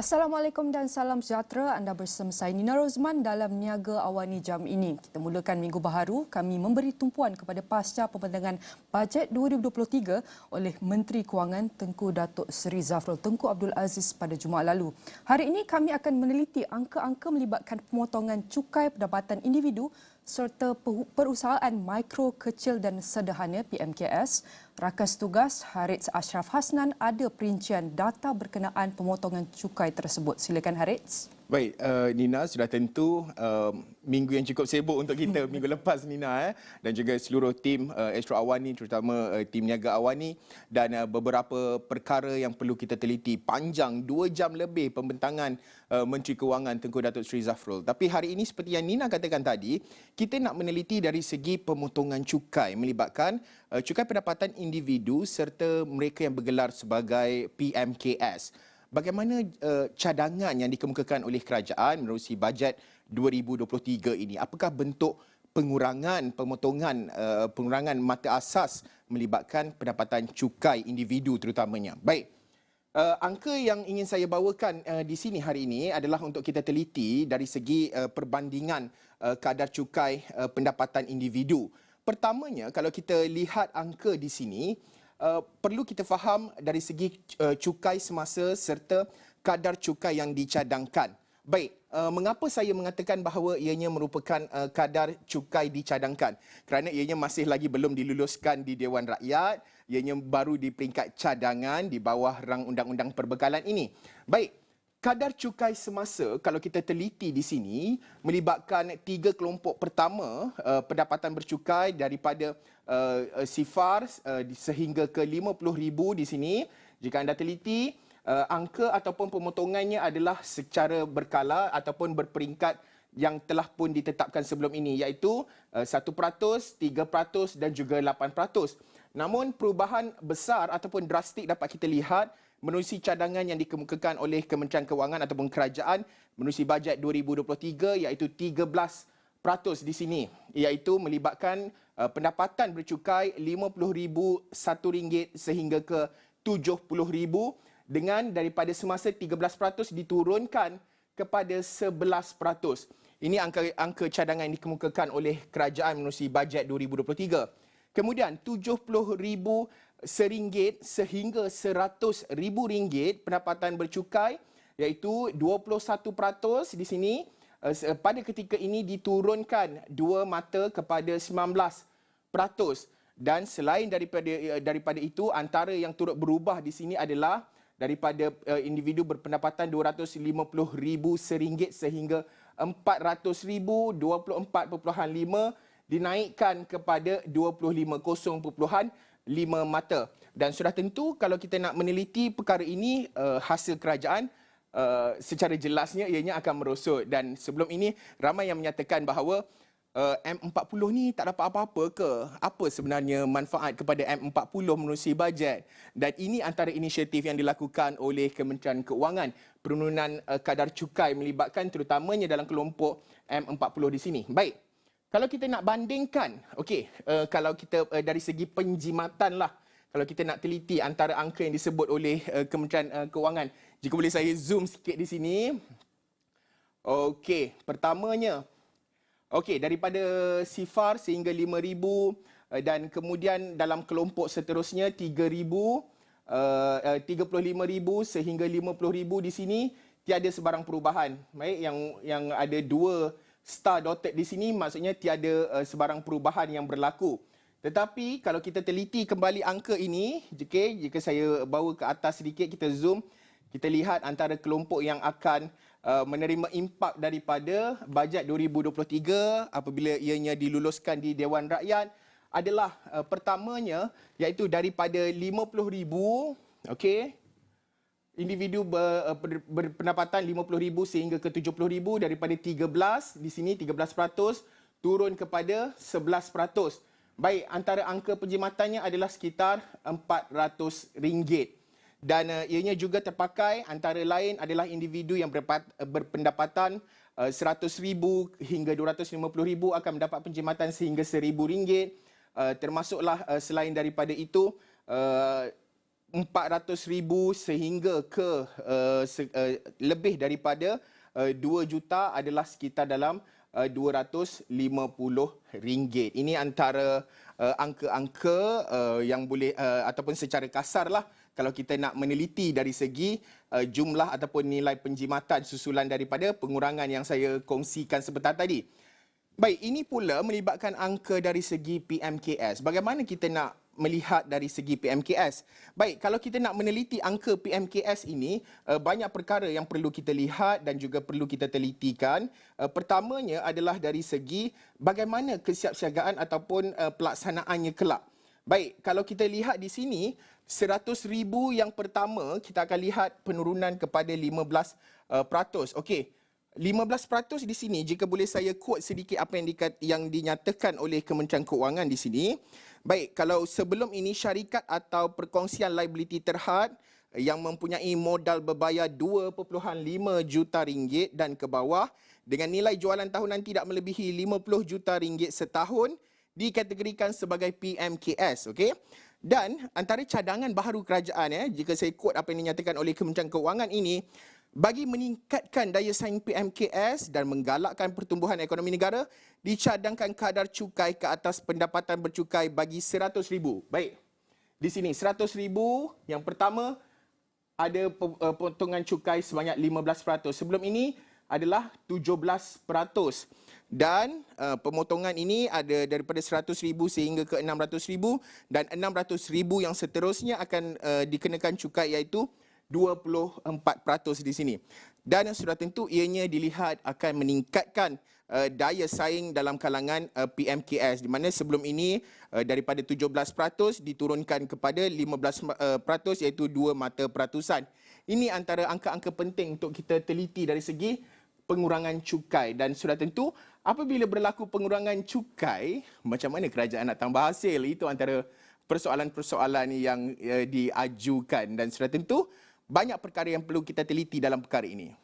Assalamualaikum dan salam sejahtera. Anda bersama saya Nina Rozman dalam Niaga Awani jam ini. Kita mulakan minggu baharu. Kami memberi tumpuan kepada pasca pembentangan bajet 2023 oleh Menteri Kewangan Tengku Datuk Seri Zafrul Tunku Abdul Aziz pada Jumaat lalu. Hari ini kami akan meneliti angka-angka melibatkan pemotongan cukai pendapatan individu serta perusahaan mikro, kecil dan sederhana PMKS. Rakas Tugas Harits Ashraf Hasnan ada perincian data berkenaan pemotongan cukai tersebut. Silakan Harits. Baik, Nina, sudah tentu minggu yang cukup sibuk untuk kita minggu lepas, Nina, dan juga seluruh tim Astro Awani, terutama tim Niaga Awani, dan beberapa perkara yang perlu kita teliti. Panjang 2 jam lebih pembentangan Menteri Kewangan Tengku Datuk Seri Zafrul. Tapi hari ini seperti yang Nina katakan tadi, kita nak meneliti dari segi pemotongan cukai melibatkan cukai pendapatan individu serta mereka yang bergelar sebagai PMKS. Bagaimana cadangan yang dikemukakan oleh kerajaan menerusi bajet 2023 ini? Apakah bentuk pengurangan mata asas melibatkan pendapatan cukai individu terutamanya? Baik. Angka yang ingin saya bawakan di sini hari ini adalah untuk kita teliti dari segi perbandingan kadar cukai pendapatan individu. Pertamanya, kalau kita lihat angka di sini, perlu kita faham dari segi cukai semasa serta kadar cukai yang dicadangkan. Baik, mengapa saya mengatakan bahawa ianya merupakan kadar cukai dicadangkan? Kerana ianya masih lagi belum diluluskan di Dewan Rakyat, ianya baru di peringkat cadangan di bawah rang undang-undang perbekalan ini. Baik, kadar cukai semasa kalau kita teliti di sini melibatkan 3 kelompok pertama pendapatan bercukai daripada sifar sehingga ke 50,000 di sini. Jika anda teliti, angka ataupun pemotongannya adalah secara berkala ataupun berperingkat yang telah pun ditetapkan sebelum ini, iaitu 1%, 3% dan juga 8%. Namun perubahan besar ataupun drastik dapat kita lihat menerusi cadangan yang dikemukakan oleh Kementerian Kewangan ataupun kerajaan menerusi bajet 2023, iaitu 13% di sini, iaitu melibatkan pendapatan bercukai RM50,001 sehingga ke RM70,000 dengan daripada semasa 13% diturunkan kepada 11%. Ini angka cadangan yang dikemukakan oleh kerajaan menerusi bajet 2023. Kemudian RM70,000 sehingga RM100,000 pendapatan bercukai, iaitu 21% di sini. Pada ketika ini diturunkan 2 mata kepada 19%. Dan selain daripada itu, antara yang turut berubah di sini adalah daripada individu berpendapatan RM250,000 sehingga RM400,000, 24.5 dinaikkan kepada 25.5 mata. Dan sudah tentu kalau kita nak meneliti perkara ini, hasil kerajaan secara jelasnya ianya akan merosot. Dan sebelum ini ramai yang menyatakan bahawa M40 ni tak dapat apa-apa ke? Apa sebenarnya manfaat kepada M40 menerusi bajet? Dan ini antara inisiatif yang dilakukan oleh Kementerian Kewangan, penurunan kadar cukai melibatkan terutamanya dalam kelompok M40 di sini. Baik. Kalau kita nak bandingkan, kalau kita dari segi penjimatan lah, kalau kita nak teliti antara angka yang disebut oleh Kementerian Kewangan. Jika boleh saya zoom sikit di sini. Okey, pertamanya. Daripada sifar sehingga 5,000 dan kemudian dalam kelompok seterusnya 3,000, 35,000 sehingga 50,000 di sini tiada sebarang perubahan. Baik, yang ada 2 star dotted di sini maksudnya tiada sebarang perubahan yang berlaku. Tetapi kalau kita teliti kembali angka ini, jika saya bawa ke atas sedikit, kita zoom, kita lihat antara kelompok yang akan menerima impak daripada bajet 2023 apabila ianya diluluskan di Dewan Rakyat adalah pertamanya, iaitu daripada 50,000, individu berpendapatan 50,000 sehingga ke 70,000, daripada 13 di sini 13% turun kepada 11%. Baik, antara angka penjimatannya adalah sekitar RM400. Dan ianya juga terpakai antara lain adalah individu yang berpendapatan RM100,000 hingga RM250,000 akan mendapat penjimatan sehingga RM1,000. Termasuklah selain daripada itu 400,000 sehingga ke lebih daripada 2 juta adalah sekitar dalam RM250. Ini antara angka-angka yang boleh ataupun secara kasarlah kalau kita nak meneliti dari segi jumlah ataupun nilai penjimatan susulan daripada pengurangan yang saya kongsikan sebentar tadi. Baik, ini pula melibatkan angka dari segi PMKS. Bagaimana kita nak melihat dari segi PMKS? Baik, kalau kita nak meneliti angka PMKS ini, banyak perkara yang perlu kita lihat dan juga perlu kita telitikan. Pertamanya adalah dari segi bagaimana kesiapsiagaan ataupun pelaksanaannya kelak. Baik, kalau kita lihat di sini, 100,000 yang pertama, kita akan lihat penurunan kepada 15%. Okey. 15% di sini, jika boleh saya quote sedikit apa yang dinyatakan oleh Kementerian Keuangan di sini. Baik, kalau sebelum ini syarikat atau perkongsian liability terhad yang mempunyai modal berbayar 2.5 juta ringgit dan ke bawah dengan nilai jualan tahunan tidak melebihi 50 juta ringgit setahun dikategorikan sebagai PMKS, okey? Dan antara cadangan baharu kerajaan, jika saya quote apa yang dinyatakan oleh Kementerian Keuangan ini, bagi meningkatkan daya saing PMKS dan menggalakkan pertumbuhan ekonomi negara, dicadangkan kadar cukai ke atas pendapatan bercukai bagi 100,000. Baik, di sini 100,000 yang pertama ada potongan cukai sebanyak 15%. Sebelum ini adalah 17%. Dan pemotongan ini ada daripada 100,000 sehingga ke 600,000 dan 600,000 yang seterusnya akan dikenakan cukai iaitu 24% di sini. Dan yang sudah tentu ianya dilihat akan meningkatkan daya saing dalam kalangan PMKS di mana sebelum ini daripada 17% diturunkan kepada 15% iaitu 2 mata peratusan. Ini antara angka-angka penting untuk kita teliti dari segi pengurangan cukai dan sudah tentu apabila berlaku pengurangan cukai, macam mana kerajaan nak tambah hasil? Itu antara persoalan-persoalan yang diajukan dan sudah tentu banyak perkara yang perlu kita teliti dalam perkara ini.